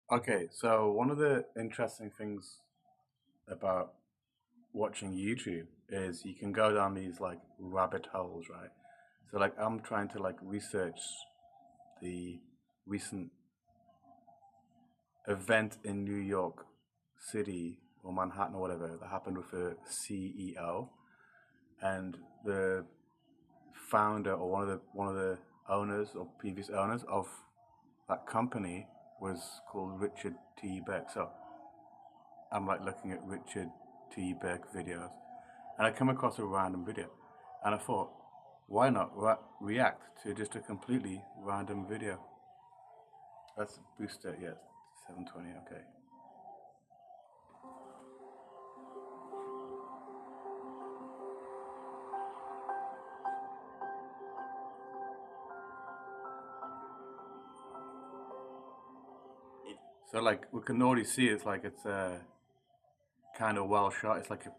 Okay, so one of the interesting things about watching YouTube is you can go down these like rabbit holes, right? So like I'm trying to like research the recent event in New York City or Manhattan or whatever that happened with the CEO and the founder or one of the owners or previous owners of that company was called Richard T. Burke. So I'm like looking at Richard T. Burke videos, and I come across a random video, and I thought, why not react to just a completely random video? Let's boost it. Yeah, 720. Okay. So like we can already see, it's like it's kind of well shot. It's like a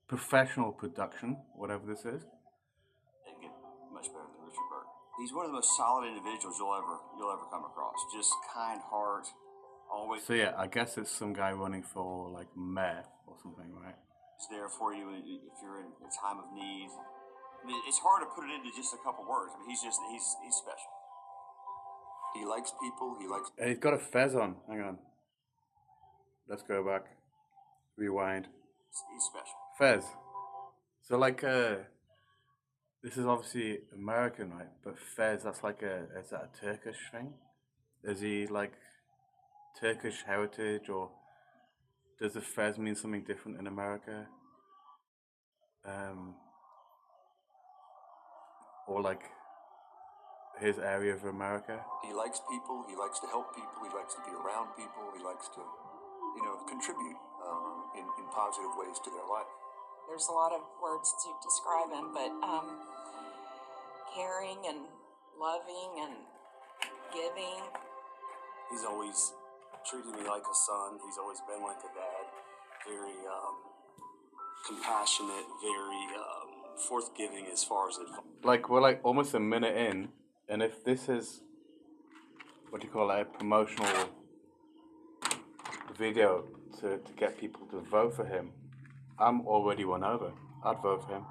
professional production, whatever this is. And get much better than Richard Burke. He's one of the most solid individuals you'll ever come across. Just kind heart, always. So yeah, I guess it's some guy running for like mayor or something, right? He's there for you if you're in a time of need. I mean, it's hard to put it into just a couple words. I mean, he's special. He likes people. He likes. And he's got a fez on. Hang on. Let's go back. Rewind. He's special. Fez. So like this is obviously American, right? But Fez, that's like is that a Turkish thing? Is he like Turkish heritage, or does the Fez mean something different in America? Um, or like his area of America? He likes people. He likes to help people. He likes to be around people. He likes to, contribute in positive ways to their life. There's a lot of words to describe him, but caring and loving and giving. He's always treated me like a son. He's always been like a dad. Very compassionate, very forthgiving as far as advice. Like we're like almost a minute in, and if this is what do you call it, a promotional video to get people to vote for him, I'm already won over. I'd vote for him.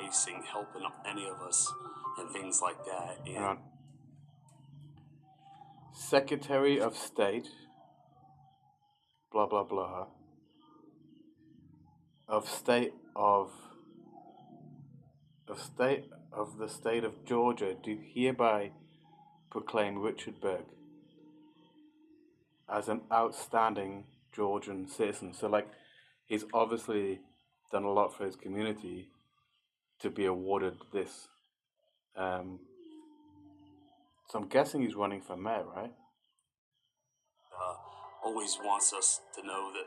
Icing, helping any of us, and things like that. And Hang on. Secretary of State, blah blah blah, of state of the state of Georgia do hereby proclaim Richard Burke as an outstanding Georgian citizen. So like he's obviously done a lot for his community to be awarded this. So I'm guessing he's running for mayor, right? always wants us to know that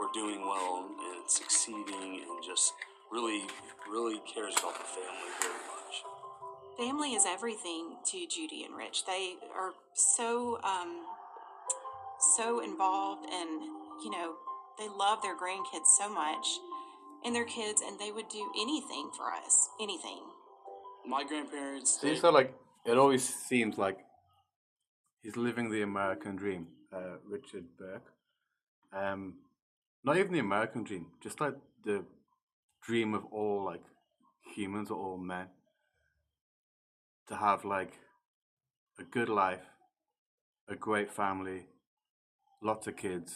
we're doing well and succeeding, and just really, really cares about the family very much. Family is everything to Judy and Rich. They are so involved, and they love their grandkids so much, and their kids, and they would do anything for us, anything. My grandparents. See, so like it always seems like he's living the American dream, Richard Burke. Not even the American dream, just like the dream of all like humans or all men to have like a good life, a great family, lots of kids,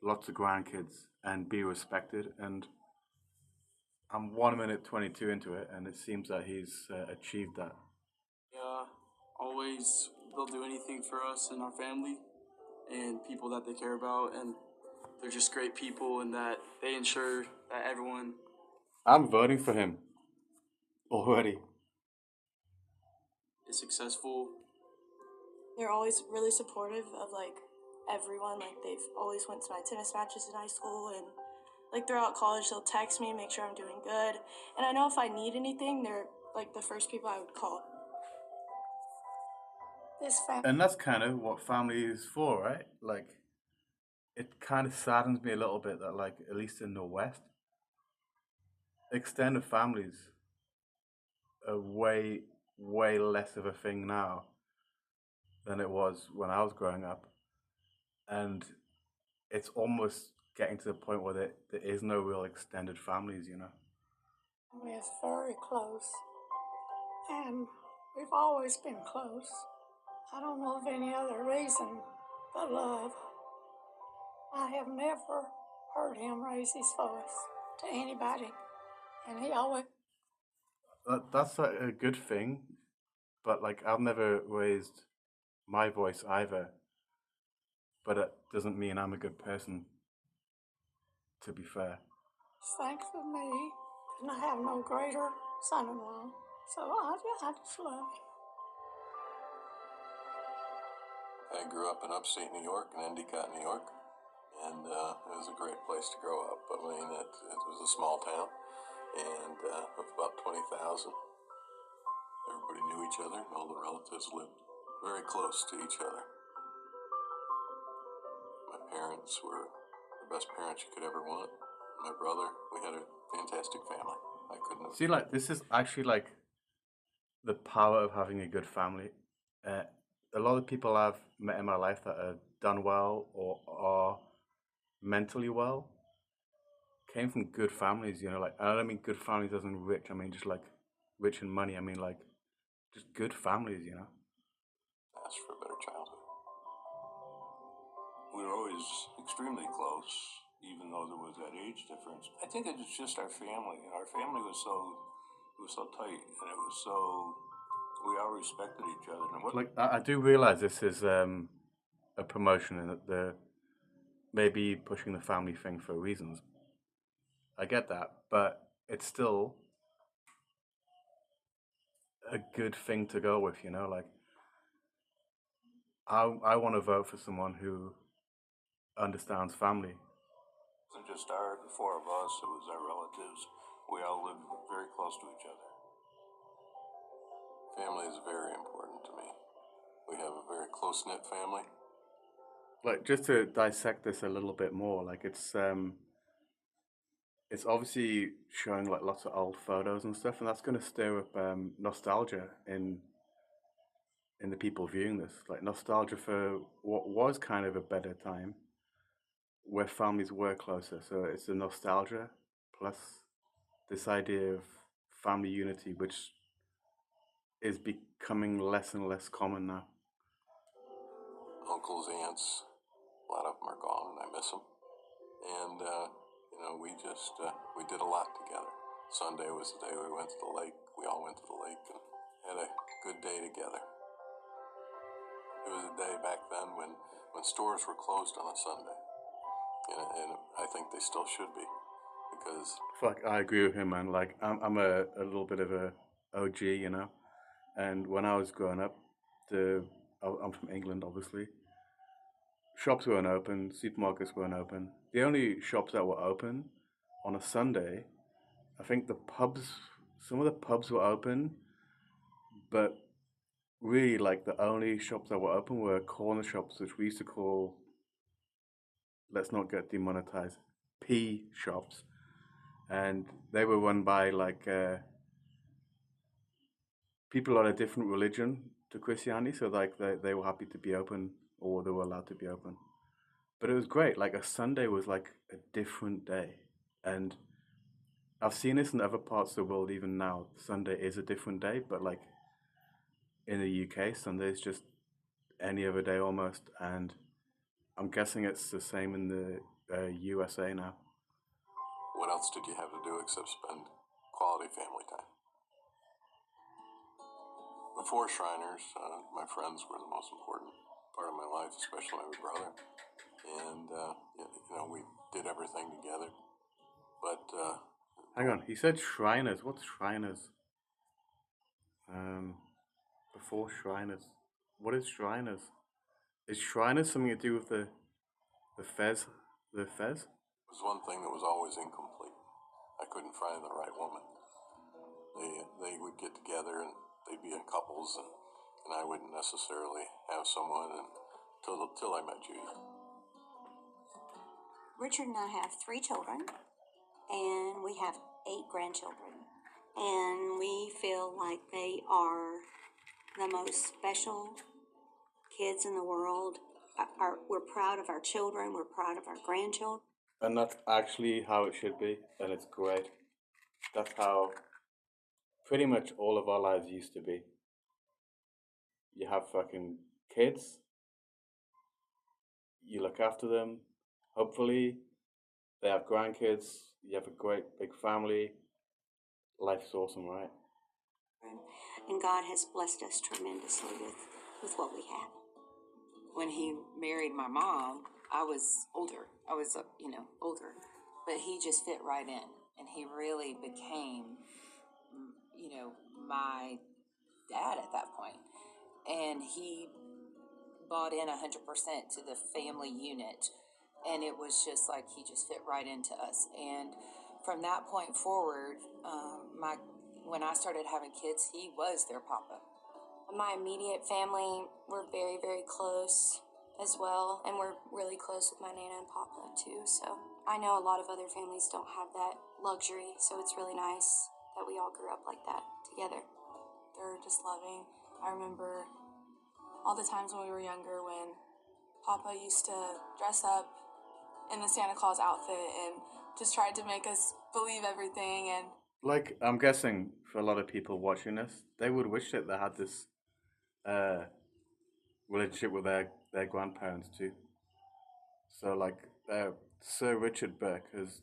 lots of grandkids, and be respected. And I'm 1 minute 22 into it, and it seems that he's achieved that. Yeah, always they'll do anything for us and our family and people that they care about, and they're just great people, and that they ensure that everyone. I'm voting for him already. Is successful. They're always really supportive of like everyone. Like they've always went to my tennis matches in high school, and like throughout college they'll text me, make sure I'm doing good. And I know if I need anything, they're like the first people I would call. And that's kind of what family is for, right? Like, it kind of saddens me a little bit that, like, at least in the West, extended families are way less of a thing now than it was when I was growing up. and it's almost getting to the point where there is no real extended families, you know. We're very close, and we've always been close. I don't know of any other reason but love. I have never heard him raise his voice to anybody, and he always. That's like a good thing, but like I've never raised my voice either. But it doesn't mean I'm a good person. To be fair, Thanks for me, and I have no greater son-in-law, so I just love him. I grew up in upstate New York, in Endicott, New York, and it was a great place to grow up. I mean, it was a small town, and of about 20,000. Everybody knew each other, and all the relatives lived very close to each other. My parents were the best parents you could ever want. My brother, we had a fantastic family. I couldn't have. see, like this is actually like the power of having a good family. A lot of people I've met in my life that have done well or are mentally well came from good families, you know. Like I don't mean good families as in rich. I mean just like rich in money. I mean like just good families, you know. Ask for a better childhood. We were always extremely close, even though there was that age difference. I think it's just our family. Our family was so tight, and it was so, we all respected each other. And Like I do realize this is a promotion and that they're maybe pushing the family thing for reasons. I get that, but it's still a good thing to go with, you know. Like I want to vote for someone who understands family. it wasn't just the four of us, it was our relatives. We all lived very close to each other. Family is very important to me. We have a very close-knit family. Like just to dissect this a little bit more, like it's obviously showing like lots of old photos and stuff, and that's going to stir up nostalgia in the people viewing this, like nostalgia for what was kind of a better time where families were closer. So it's the nostalgia plus this idea of family unity, which is becoming less and less common now. Uncles, aunts, a lot of them are gone, and I miss them. And we did a lot together. Sunday was the day we went to the lake. We all went to the lake and had a good day together. It was a day back then when stores were closed on a Sunday, and I think they still should be, because Fuck, I agree with him, man. Like I'm a little bit of a OG, you know. And when I was growing up, I'm from England, obviously. Shops weren't open, supermarkets weren't open. The only shops that were open on a Sunday, I think some of the pubs were open, but really, like, the only shops that were open were corner shops, which we used to call, let's not get demonetized, P shops. And they were run by, like, people on a different religion to Christianity, so, like, they were happy to be open, or they were allowed to be open. But it was great. Like a Sunday was like a different day. And I've seen this in other parts of the world even now. Sunday is a different day, but like in the UK, Sunday is just any other day almost. And I'm guessing it's the same in the USA now. what else did you have to do except spend quality family time? Before Shriners, my friends were the most important part of my life, especially my brother. And, we did everything together. But, Hang on, he said Shriners. What's Shriners? Before Shriners. What is Shriners? Is Shriners something to do with the Fez? The Fez? it was one thing that was always incomplete. I couldn't find the right woman. They would get together and they'd be in couples, and I wouldn't necessarily have someone until I met Judy. Richard and I have 3 children, and we have 8 grandchildren. And we feel like they are the most special kids in the world. We're We're proud of our children. We're proud of our grandchildren. And that's actually how it should be, and it's great. That's how pretty much all of our lives used to be. You have fucking kids, you look after them, hopefully they have grandkids, you have a great big family. Life's awesome, right? And God has blessed us tremendously with what we have. When he married my mom, I was older. I was, older. But he just fit right in. And he really became, my dad at that point. And he bought in 100% to the family unit. And it was just like he just fit right into us. And from that point forward, when I started having kids, he was their papa. My immediate family, we're very, very close as well, and we're really close with my Nana and Papa too. So I know a lot of other families don't have that luxury, so it's really nice that we all grew up like that together. They're just loving. I remember all the times when we were younger when Papa used to dress up in the Santa Claus outfit and just tried to make us believe everything. And like, I'm guessing for a lot of people watching this, they would wish that they had this relationship with their grandparents too. So like Sir Richard Burke has,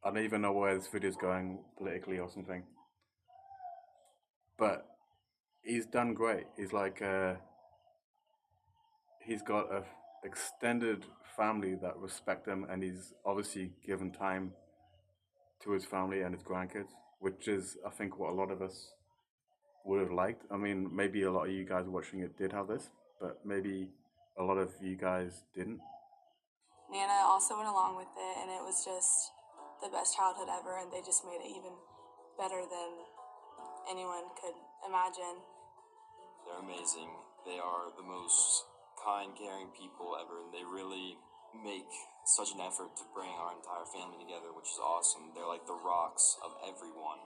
I don't even know where this video is going politically or something, but he's done great. He's like he's got a extended family that respect him, and he's obviously given time to his family and his grandkids, which is, I think, what a lot of us would have liked. I mean, maybe a lot of you guys watching it did have this, but maybe a lot of you guys didn't. Nana also went along with it, and it was just the best childhood ever, and they just made it even better than anyone could imagine. They're amazing. They are the most kind, caring people ever, and they really make such an effort to bring our entire family together, which is awesome. They're like the rocks of everyone.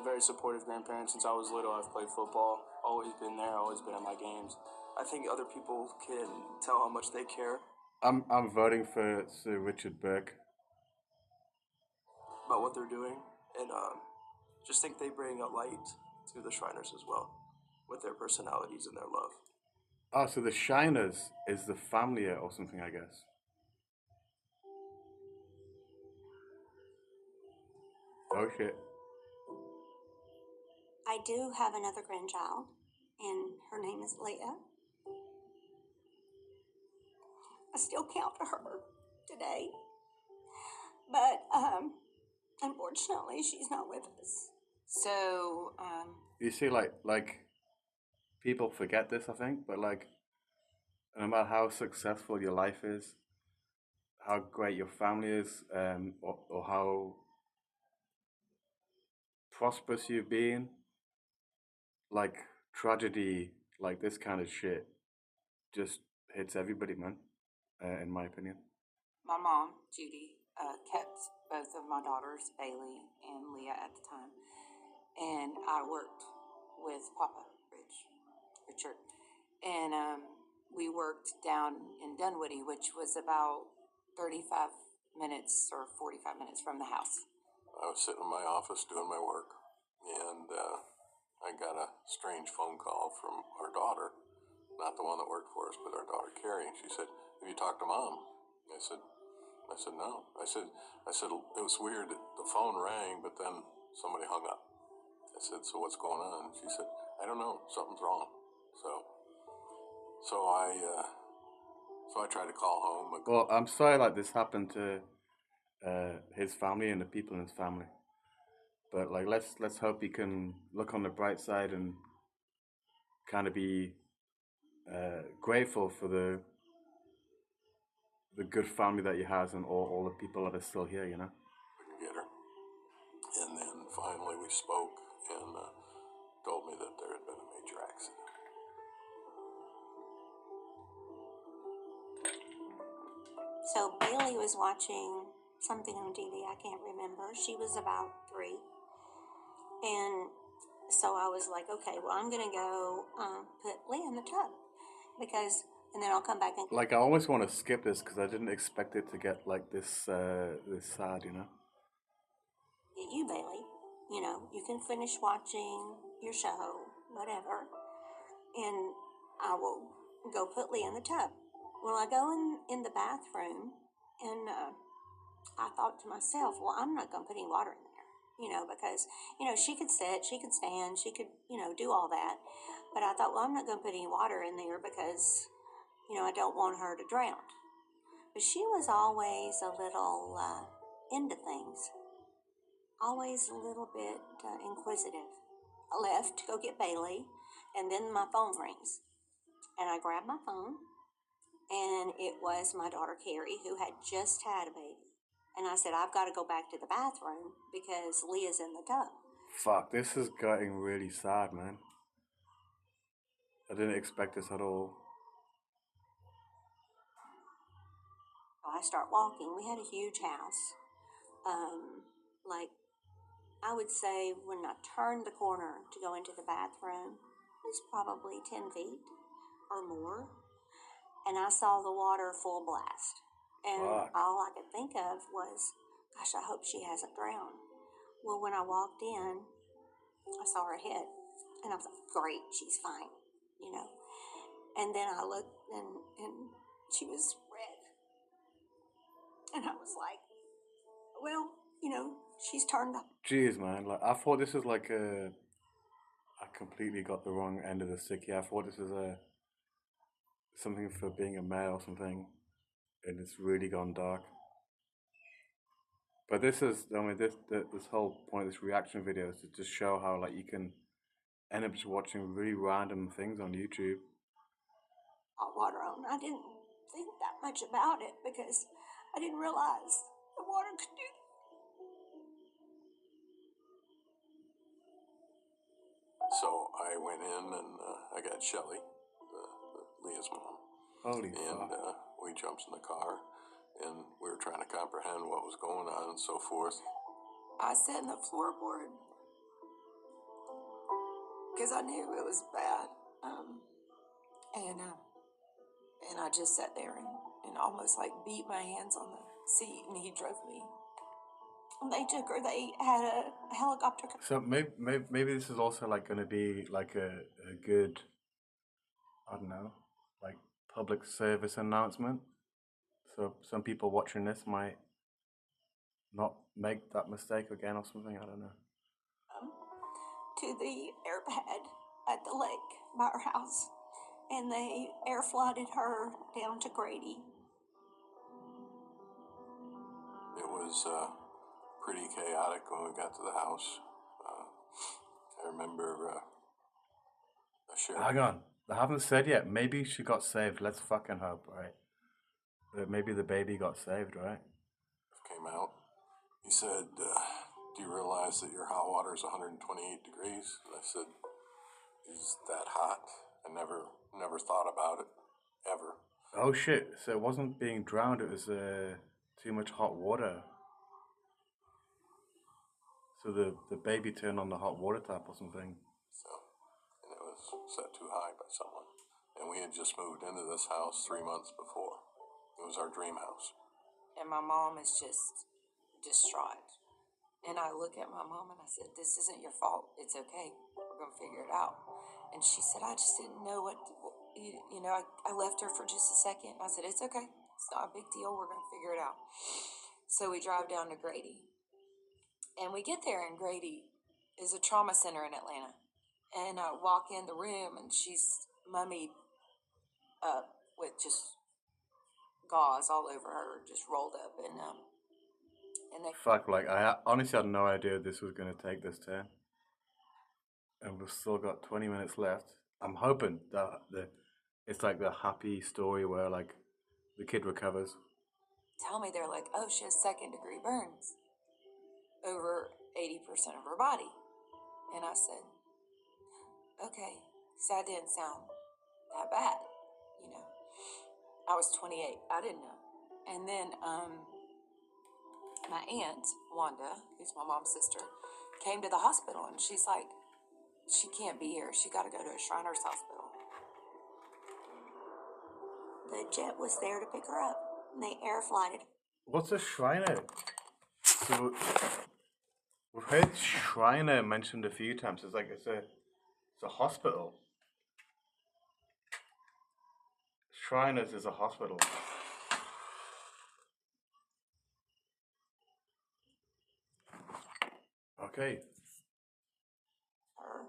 Very supportive grandparents. Since I was little, I've played football. Always been there. Always been at my games. I think other people can tell how much they care. I'm voting for Sir Richard Burke. About what they're doing, and just think they bring a light to the Shriners as well, with their personalities and their love. Oh, so the Shiners is the family or something, I guess. Oh shit. I do have another grandchild, and her name is Leah. I still count to her today, but unfortunately, she's not with us. So, You see, like people forget this, I think, but like, no matter how successful your life is, how great your family is, or how prosperous you've been, like tragedy, like this kind of shit, just hits everybody, man. In my opinion. my mom, Judy, kept both of my daughters, Bailey and Leah, at the time. And I worked with Papa Richard. And we worked down in Dunwoody, which was about 35 minutes or 45 minutes from the house. I was sitting in my office doing my work, and I got a strange phone call from our daughter, not the one that worked for us, but our daughter Carrie. And she said, "Have you talked to Mom?" I said, "No." I said, it was weird. The phone rang, but then somebody hung up. I said, "So what's going on?" She said, "I don't know. Something's wrong." So I tried to call home. Well, I'm sorry like this happened to his family and the people in his family. But like, let's hope he can look on the bright side and kind of be grateful for the good family that he has and all the people that are still here, you know. Couldn't get her, and then finally we spoke and told me that there had been a major accident. So Bailey was watching something on TV. I can't remember. She was about 3. And so I was like, okay, well, I'm going to go put Leah in the tub. Because and then I'll come back and Like, I almost want to skip this because I didn't expect it to get like this this sad, you know? get you, Bailey. You know, you can finish watching your show, whatever, and I will go put Leah in the tub. Well, I go in the bathroom, and I thought to myself, well, I'm not going to put any water in there, you know, because, you know, she could sit, she could stand, she could, you know, do all that. But I thought, well, I'm not going to put any water in there because, you know, I don't want her to drown. But she was always a little into things, always a little bit inquisitive. I left to go get Bailey, and then my phone rings. And I grabbed my phone, and it was my daughter Carrie, who had just had a baby. And I said, I've got to go back to the bathroom because Leah's in the tub. Fuck, this is getting really sad, man. I didn't expect this at all. So I start walking. We had a huge house. Like, I would say when I turned the corner to go into the bathroom, it was probably 10 feet or more. And I saw the water full blast. And Fuck. all I could think of was, gosh, I hope she hasn't drowned. Well, when I walked in, I saw her head. And I was like, great, she's fine, you know. And then I looked, and she was red. And I was like, well, you know, she's turned up. Jeez, man. Like, I thought this was like a... I completely got the wrong end of the stick here. I thought this was something for being a male or something. And it's really gone dark. But this is, I mean, this whole point of this reaction video is to just show how, like, you can end up just watching really random things on YouTube. Hot water on. I didn't think that much about it because I didn't realize the water could do that. So I went in and I got Shelly, Leah's mom. Holy And fuck. we jumped in the car and we were trying to comprehend what was going on and so forth. I sat in the floorboard because I knew it was bad. And I just sat there and almost like beat my hands on the seat, and he drove me. And they took her. They had a helicopter. So maybe this is also like going to be like a good, I don't know, like public service announcement. So some people watching this might not make that mistake again or something. I don't know. To the air pad at the lake by our house, and they air flooded her down to Grady. It was pretty chaotic when we got to the house. I remember a sheriff. Hang on, I haven't said yet. Maybe she got saved. Let's fucking hope, right? Maybe the baby got saved, right? Came out. He said, do you realize that your hot water is 128 degrees? And I said, is that hot? I never thought about it, ever. Oh shit, so it wasn't being drowned, it was too much hot water. So the baby turned on the hot water tap or something. So, and it was set too high by someone. And we had just moved into this house 3 months before. It was our dream house. And my mom is just distraught. And I look at my mom and I said, this isn't your fault. It's okay. We're going to figure it out. And she said, I just didn't know you know, I left her for just a second. I said, it's okay. It's not a big deal. We're going to figure it out. So we drive down to Grady. And we get there, and Grady is a trauma center in Atlanta. And I walk in the room, and she's mummied up with just gauze all over her, just rolled up. And they... Fuck, like, I honestly had no idea this was going to take this turn. And we've still got 20 minutes left. I'm hoping that it's like the happy story where, like, the kid recovers. Tell me, they're like, oh, she has second-degree burns over 80% of her body. And I said, okay, so that didn't sound that bad, you know. I was 28. I didn't know. And then my aunt, Wanda, who's my mom's sister, came to the hospital, and she's like, she can't be here. She got to go to a Shriners Hospital. the jet was there to pick her up. And they air flighted. What's a Shriner? So we've heard Shriner mentioned a few times. It's like it's a hospital. Shriners is a hospital. Okay. Her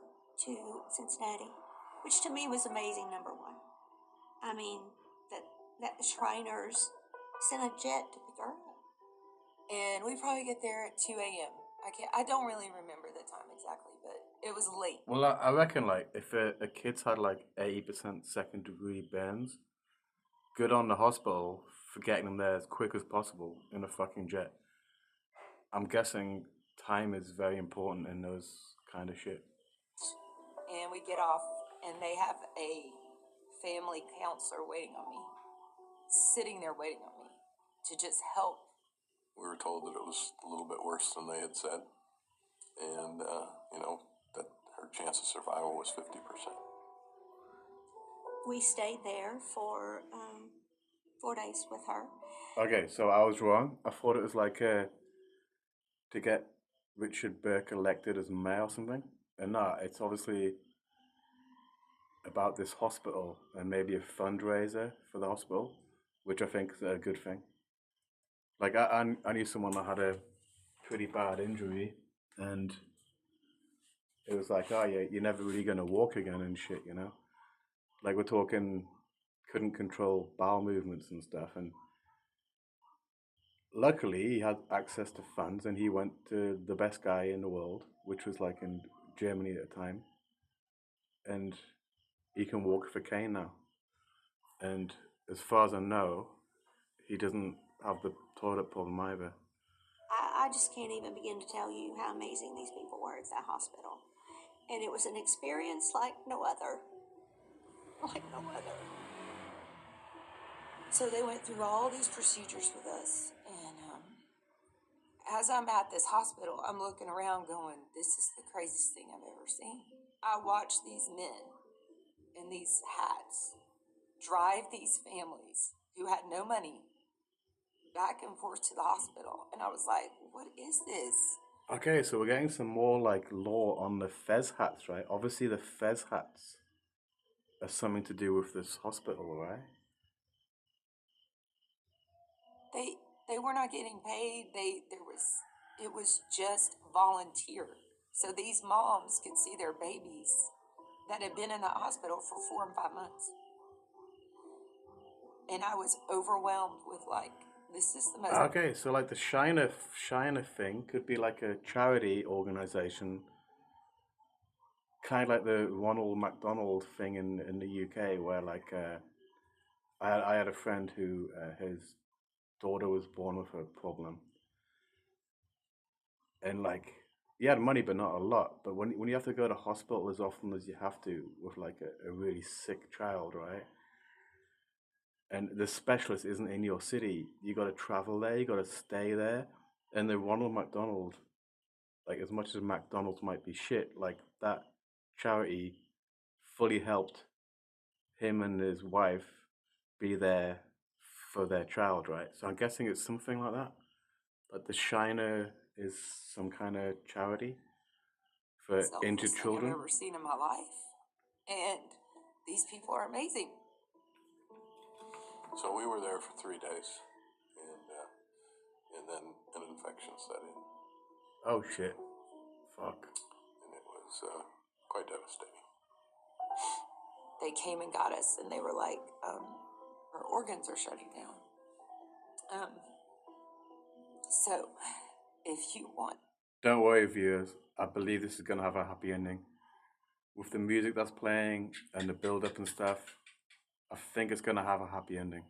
to Cincinnati, which to me was amazing. Number one, I mean that the Shriners sent a jet to pick her up. And we probably get there at 2 a.m. I don't really remember the time exactly, but it was late. Well, I reckon like if a kid's had like 80% second degree burns, good on the hospital for getting them there as quick as possible in a fucking jet. I'm guessing time is very important in those kind of shit. And we get off, and they have a family counselor waiting on me, sitting there waiting on me to just help. We were told that it was a little bit worse than they had said, and that her chance of survival was 50%. We stayed there for 4 days with her. Okay, so I was wrong. I thought it was like to get Richard Burke elected as mayor or something. And no, it's obviously about this hospital and maybe a fundraiser for the hospital, which I think is a good thing. Like, I knew someone that had a pretty bad injury, and it was like, oh, yeah, you're never really going to walk again and shit, you know? Like, we're talking, couldn't control bowel movements and stuff, and luckily he had access to funds, and he went to the best guy in the world, which was like in Germany at the time, and he can walk with a cane now. And as far as I know, he doesn't have the toilet problem either. I just can't even begin to tell you how amazing these people were at that hospital. And it was an experience like no other. Like no other. So they went through all these procedures with us, and as I'm at this hospital, I'm looking around going, this is the craziest thing I've ever seen. I watched these men in these hats drive these families who had no money back and forth to the hospital, and I was like, what is this? Okay, so we're getting some more like lore on the Fez hats, right? Obviously the Fez hats are something to do with this hospital, right? They were not getting paid. It was just volunteer. So these moms could see their babies that had been in the hospital for 4 and 5 months. And I was overwhelmed with like, this is the most... Okay, so like the Shiner thing could be like a charity organization, kind of like the Ronald McDonald thing in the UK, where like I had a friend who his daughter was born with a problem, and like he had money but not a lot. But when you have to go to hospital as often as you have to with like a really sick child, right? And the specialist isn't in your city. You got to travel there. You got to stay there. And the Ronald McDonald, like as much as McDonald's might be shit, like that charity fully helped him and his wife be there for their child, right? So I'm guessing it's something like that. Like the Shiner is some kind of charity for It's the injured oldest children. thing I've ever seen in my life. And these people are amazing. So we were there for 3 days, and then an infection set in. Oh shit! Fuck. And it was quite devastating. They came and got us, and they were like, our organs are shutting down. So, if you want... Don't worry, viewers. I believe this is going to have a happy ending. With the music that's playing and the build-up and stuff, I think it's going to have a happy ending.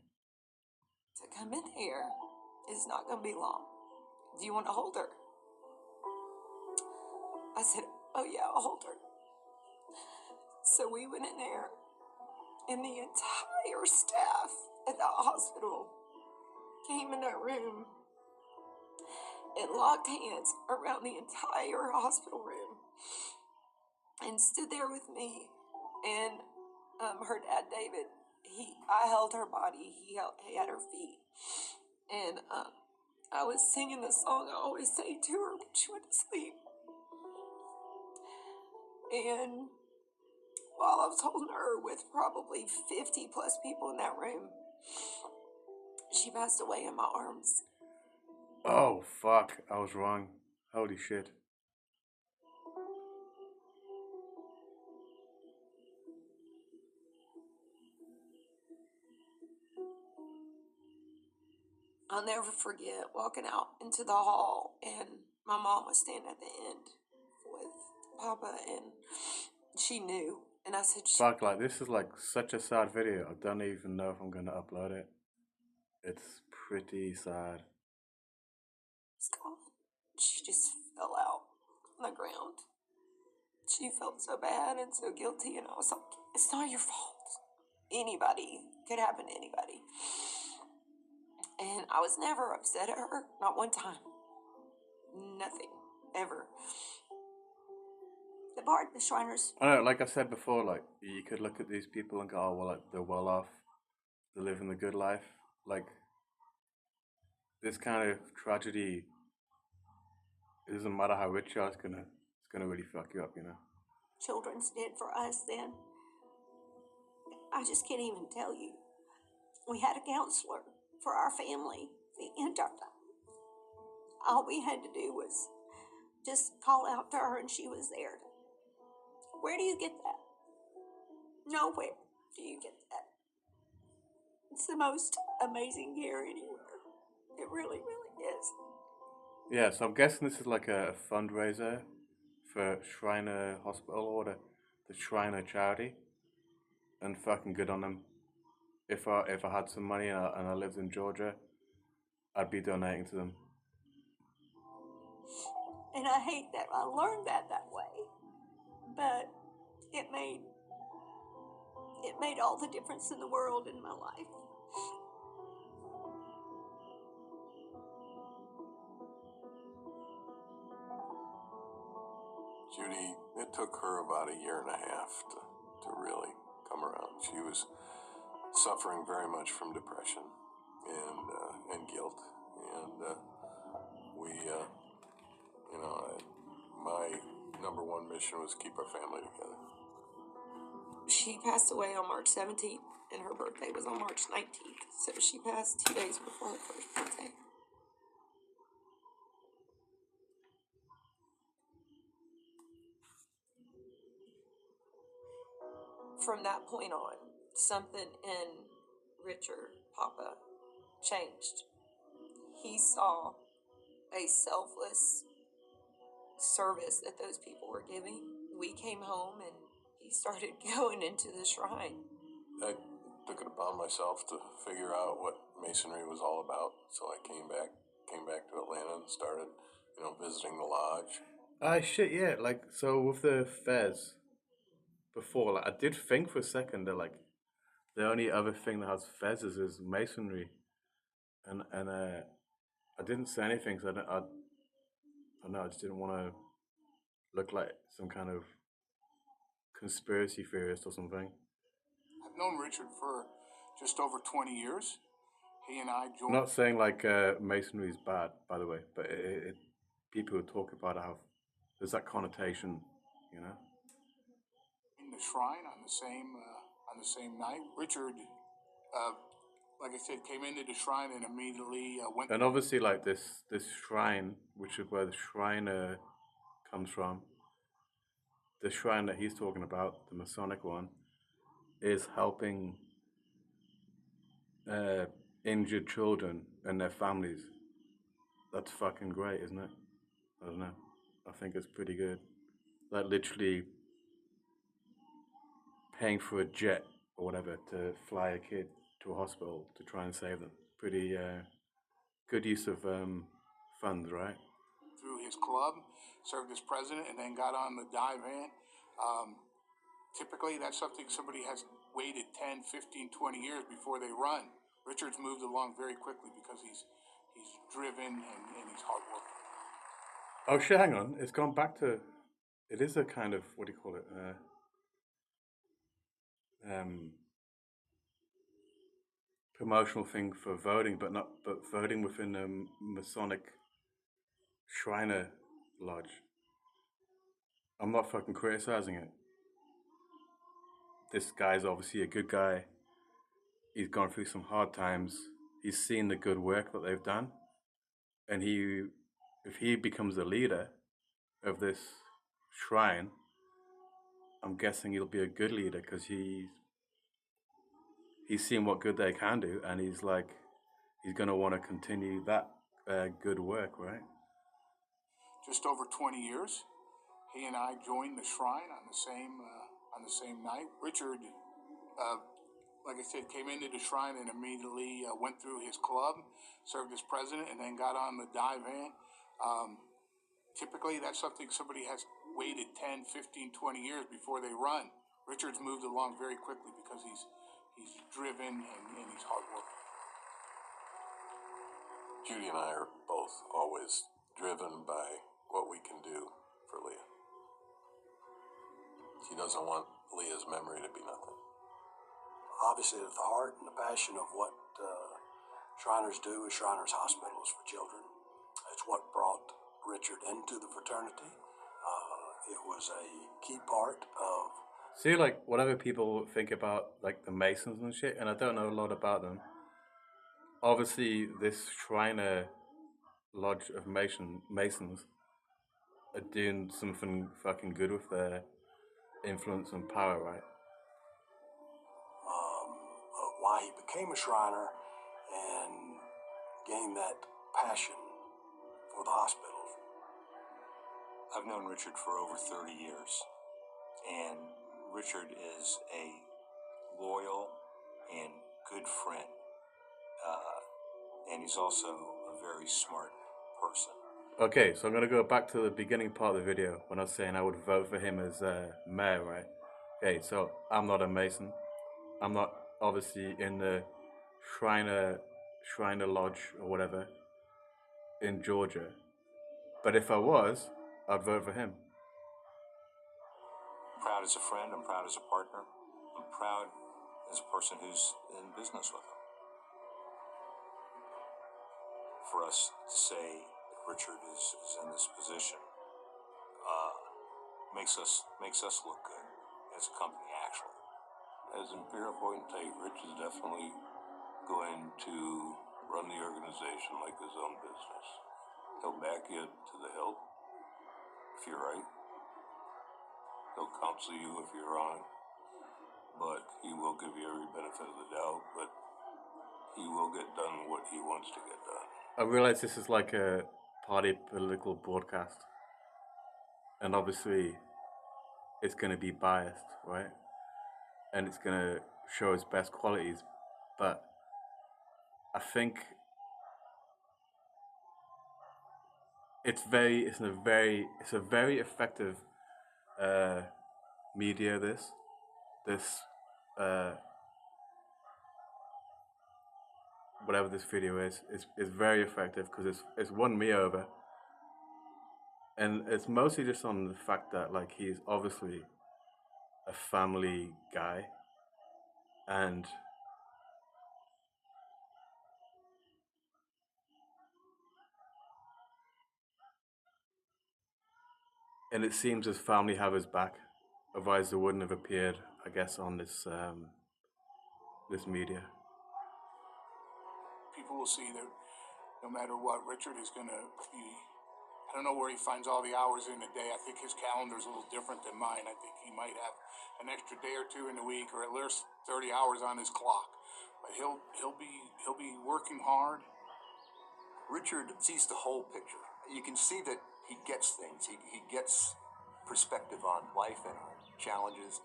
To come in here, it's not going to be long. Do you want to hold her? I said, oh yeah, I'll hold her. So we went in there, and the entire staff at the hospital came in that room and locked hands around the entire hospital room and stood there with me and her dad, David, I held her body. He had her feet, and I was singing the song I always sang to her when she went to sleep. And while I was holding her with probably 50 plus people in that room, she passed away in my arms. Oh, fuck. I was wrong. Holy shit. I'll never forget walking out into the hall and my mom was standing at the end with Papa and she knew. And I said, Fuck, like, this is like such a sad video. I don't even know if I'm gonna upload it. It's pretty sad. She's gone. She just fell out on the ground. She felt so bad and so guilty, and I was like, it's not your fault. Anybody could happen to anybody. And I was never upset at her, not one time. Nothing, ever. The Shriners. I know, like I said before, like, you could look at these people and go, oh, well, like, they're well off. They're living the good life. Like, this kind of tragedy, it doesn't matter how rich you are, it's gonna really fuck you up, you know? Children's did for us then. I just can't even tell you. We had a counselor for our family the entire time. All we had to do was just call out to her and she was there. Where do you get that? Nowhere do you get that. It's the most amazing care anywhere. It really, really is. Yeah, so I'm guessing this is like a fundraiser for Shriner Hospital or the Shriner charity. And fucking good on them. If I had some money and I lived in Georgia, I'd be donating to them. And I hate that I learned that way. But it made all the difference in the world in my life. Judy, it took her about a year and a half to really come around. She was suffering very much from depression and guilt. And my number one mission was keep our family together. She passed away on March 17th, and her birthday was on March 19th. So she passed 2 days before her first birthday. From that point on, something in Richard, Papa, changed. He saw a selfless service that those people were giving. We came home and he started going into the shrine. I took it upon myself to figure out what Masonry was all about, so I came back to Atlanta and started, visiting the lodge. Shit, yeah, like, so with the fez, before, like, I did think for a second that, like, the only other thing that has fezzes is Masonry, and I didn't say anything, so I just didn't want to look like some kind of conspiracy theorist or something. I've known Richard for just over 20 years. He and I joined... I'm not saying, like, Masonry is bad, by the way, but people who talk about how there's that connotation, you know? In the shrine on the same night, Richard, like I said, came into the shrine and immediately went... And obviously, like, this shrine, which is where the Shriner comes from, the shrine that he's talking about, the Masonic one, is helping injured children and their families. That's fucking great, isn't it? I don't know. I think it's pretty good. Like, literally paying for a jet or whatever to fly a kid to a hospital to try and save them. Pretty good use of funds, right? Through his club, served as president, and then got on the dive van. Typically, that's something somebody has waited 10, 15, 20 years before they run. Richard's moved along very quickly because he's driven and he's hardworking. Oh shit, hang on. It's gone back to... It is a kind of... What do you call it? promotional thing for voting, but voting within a Masonic Shriner Lodge. I'm not fucking criticizing it. This guy's obviously a good guy. He's gone through some hard times. He's seen the good work that they've done. And if he becomes the leader of this shrine, I'm guessing he'll be a good leader because he's seen what good they can do, and he's going to want to continue that good work, right? Just over 20 years, he and I joined the shrine on the same night. Richard, like I said, came into the shrine and immediately went through his club, served as president, and then got on the dive van. Typically, that's something somebody has waited 10, 15, 20 years before they run. Richard's moved along very quickly because he's driven and he's hardworking. Judy and I are both always driven by what we can do for Leah. She doesn't want Leah's memory to be nothing. Obviously, the heart and the passion of what Shriners do is Shriners Hospitals for Children. It's what brought Richard into the fraternity. It was a key part of... See, like, whatever people think about, like, the Masons and shit, and I don't know a lot about them. Obviously, this Shriner Lodge of Masons are doing something fucking good with their influence and power, right? Why he became a Shriner and gained that passion for the hospitals. I've known Richard for over 30 years, and Richard is a loyal and good friend, and he's also a very smart person. Okay, so I'm going to go back to the beginning part of the video when I was saying I would vote for him as mayor, right? Okay, so I'm not a Mason. I'm not obviously in the Shriner Lodge or whatever in Georgia. But if I was, I'd vote for him. I'm proud as a friend. I'm proud as a partner. I'm proud as a person who's in business with him. For us to say that Richard is in this position makes us look good as a company, actually. As Imperial Potentate, Rich is definitely going to run the organization like his own business. He'll back you to the hilt if you're right. He'll counsel you if you're wrong. But he will give you every benefit of the doubt. But he will get done what he wants to get done. I realize this is like a party political broadcast. And obviously, it's going to be biased, right? And it's going to show its best qualities. But I think it's a very effective media. This whatever this video is very effective because it's won me over, and it's mostly just on the fact that like he's obviously a family guy, and it seems his family have his back. Otherwise, they wouldn't have appeared, I guess, on this this media. People will see that no matter what, Richard is going to be... I don't know where he finds all the hours in the day. I think his calendar is a little different than mine. I think he might have an extra day or two in the week, or at least 30 hours on his clock. But he'll be working hard. Richard sees the whole picture. You can see that he gets things. He gets perspective on life and our challenges.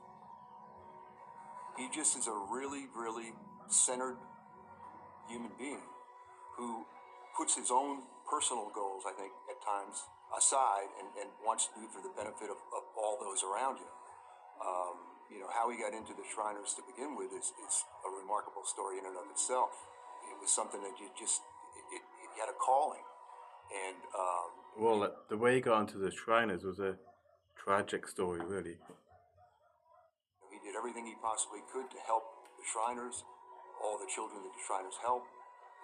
He just is a really, really centered human being who puts his own personal goals, I think, at times aside and wants to do for the benefit of all those around him. How he got into the Shriners to begin with is a remarkable story in and of itself. It was something that he had a calling. And well, the way he got into the Shriners was a tragic story, really. He did everything he possibly could to help the Shriners all the children that the Shriners help.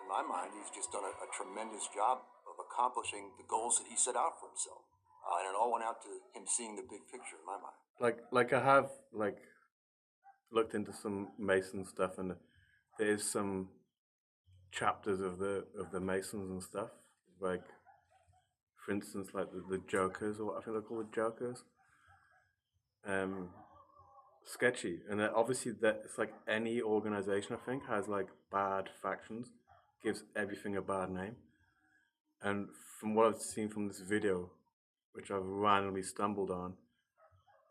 In my mind, he's just done a tremendous job of accomplishing the goals that he set out for himself. And it all went out to him seeing the big picture in my mind. Like I have looked into some Mason stuff, and there is some chapters of the Masons and stuff. Like, for instance, like the Jokers, or what I think they're called, the Jokers. Sketchy, and then obviously that it's like any organization I think has like bad factions, gives everything a bad name. And from what I've seen from this video, which I've randomly stumbled on,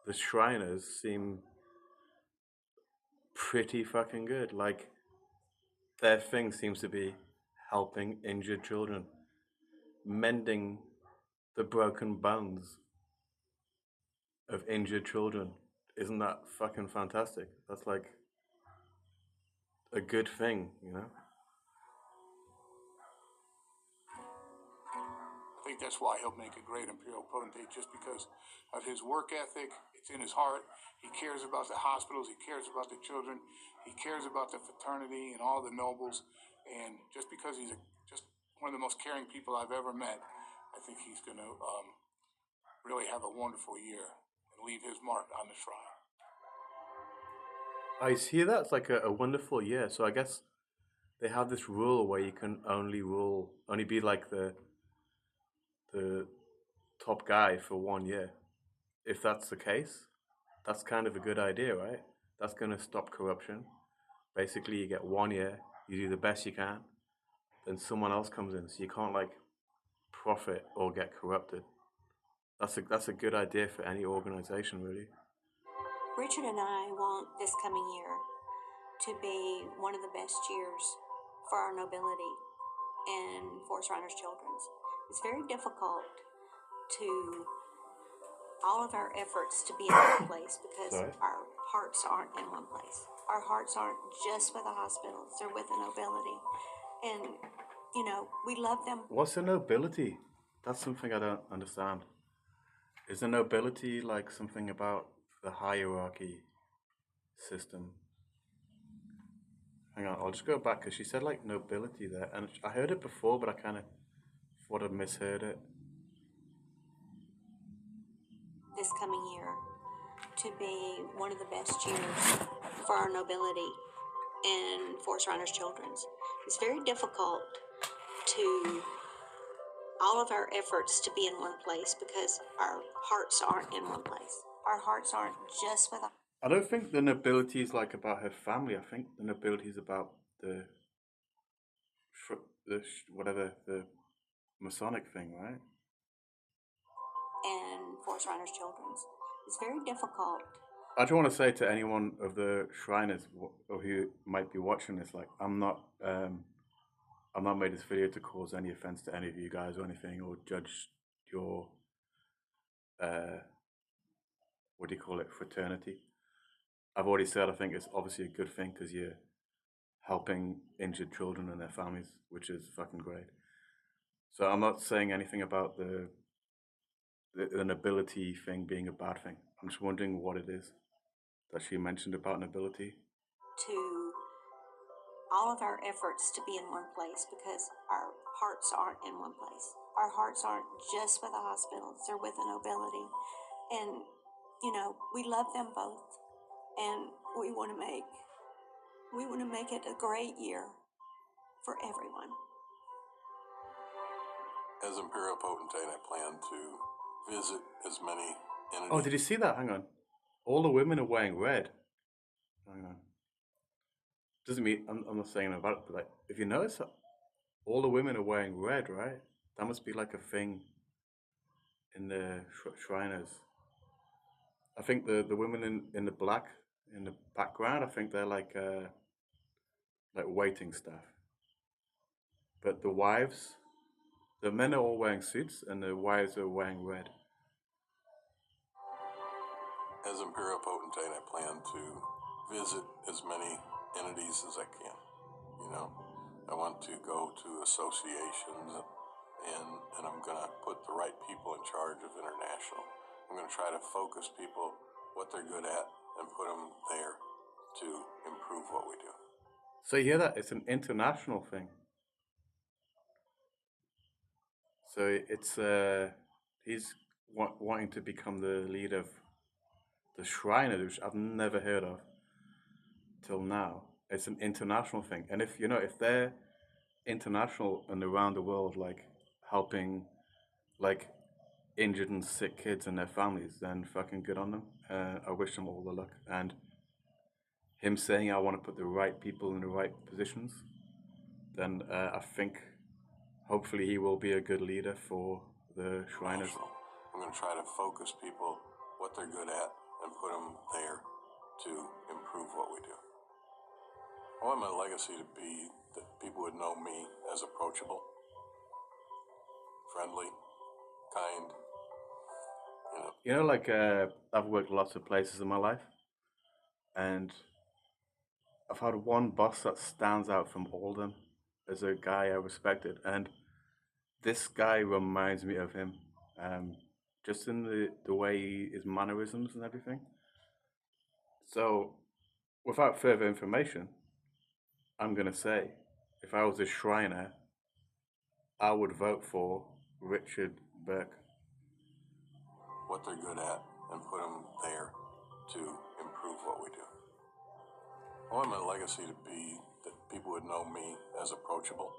the Shriners seem pretty fucking good. Like, their thing seems to be helping injured children, mending the broken bones of injured children. Isn't that fucking fantastic? That's like a good thing, you know? I think that's why he'll make a great imperial potentate, just because of his work ethic. It's in his heart. He cares about the hospitals. He cares about the children. He cares about the fraternity and all the nobles. And just because he's just one of the most caring people I've ever met, I think he's going to really have a wonderful year and leave his mark on the shrine. I see that's like a wonderful year. So I guess they have this rule where you can only be like the top guy for 1 year. If that's the case, that's kind of a good idea, right? That's going to stop corruption. Basically, you get 1 year, you do the best you can, then someone else comes in, so you can't like profit or get corrupted. That's a good idea for any organization, really. Richard and I want this coming year to be one of the best years for our nobility and for Shriners Children's. It's very difficult to all of our efforts to be in one place because our hearts aren't in one place. Our hearts aren't just with the hospitals, they're with the nobility. And, you know, we love them. What's the nobility? That's something I don't understand. Is the nobility like something about the hierarchy system? Hang on, I'll just go back, because she said like nobility there, and I heard it before, but I kind of thought I'd misheard it. This coming year to be one of the best years for our nobility and for Shriners Children's. It's very difficult to all of our efforts to be in one place because our hearts aren't in one place. Our hearts aren't just with. I don't think the nobility is like about her family. I think the nobility is about the Masonic thing, right? And for Shriners Children's, it's very difficult. I just want to say to anyone of the Shriners or who might be watching this, like, I'm not made this video to cause any offense to any of you guys or anything, or judge your what do you call it, fraternity. I've already said I think it's obviously a good thing because you're helping injured children and their families, which is fucking great. So I'm not saying anything about the nobility thing being a bad thing. I'm just wondering what it is that she mentioned about nobility. To all of our efforts to be in one place because our hearts aren't in one place. Our hearts aren't just with the hospitals, they're with the nobility. And, you know, we love them both. And we want to make it a great year for everyone. As Imperial Potentate, I plan to visit as many entities. Oh, did you see that? Hang on. All the women are wearing red. Hang on. Doesn't mean I'm not saying about it, but like, if you notice, all the women are wearing red, right? That must be like a thing in the Shriners. I think the women in the black in the background, I think they're like waiting staff. But the wives, the men are all wearing suits, and the wives are wearing red. As Imperial Potentate, I plan to visit as many entities as I can. You know, I want to go to associations, and I'm going to put the right people in charge of international. I'm going to try to focus people what they're good at and put them there to improve what we do. So you hear that? It's an international thing. So it's he's wanting to become the leader of the Shriners, which I've never heard of till now. It's an international thing, and if if they're international and around the world, like helping like injured and sick kids and their families, then fucking good on them. I wish them all the luck. And him saying I want to put the right people in the right positions, then I think hopefully he will be a good leader for the Shriners. I'm going to try to focus people what they're good at and put them there to improve what we do. I want my legacy to be that people would know me as approachable, friendly, kind. Like I've worked lots of places in my life, and I've had one boss that stands out from all of them as a guy I respected, and this guy reminds me of him, just in the way his mannerisms and everything. So, without further information, I'm gonna say, if I was a Shriner, I would vote for Richard Burke. What they're good at and put them there to improve what we do. I want my legacy to be that people would know me as approachable,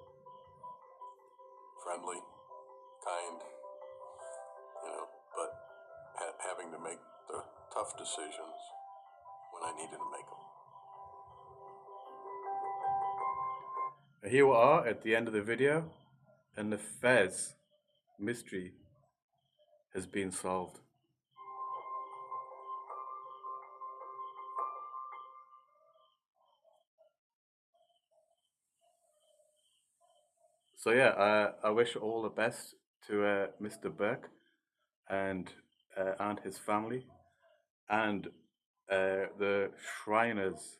friendly, kind, but having to make the tough decisions when I needed to make them. Here we are at the end of the video, and the Fez mystery has been solved. So yeah, I wish all the best to Mr. Burke and his family, and the Shriners,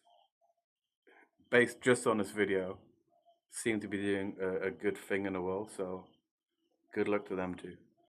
based just on this video, seem to be doing a good thing in the world. So good luck to them too.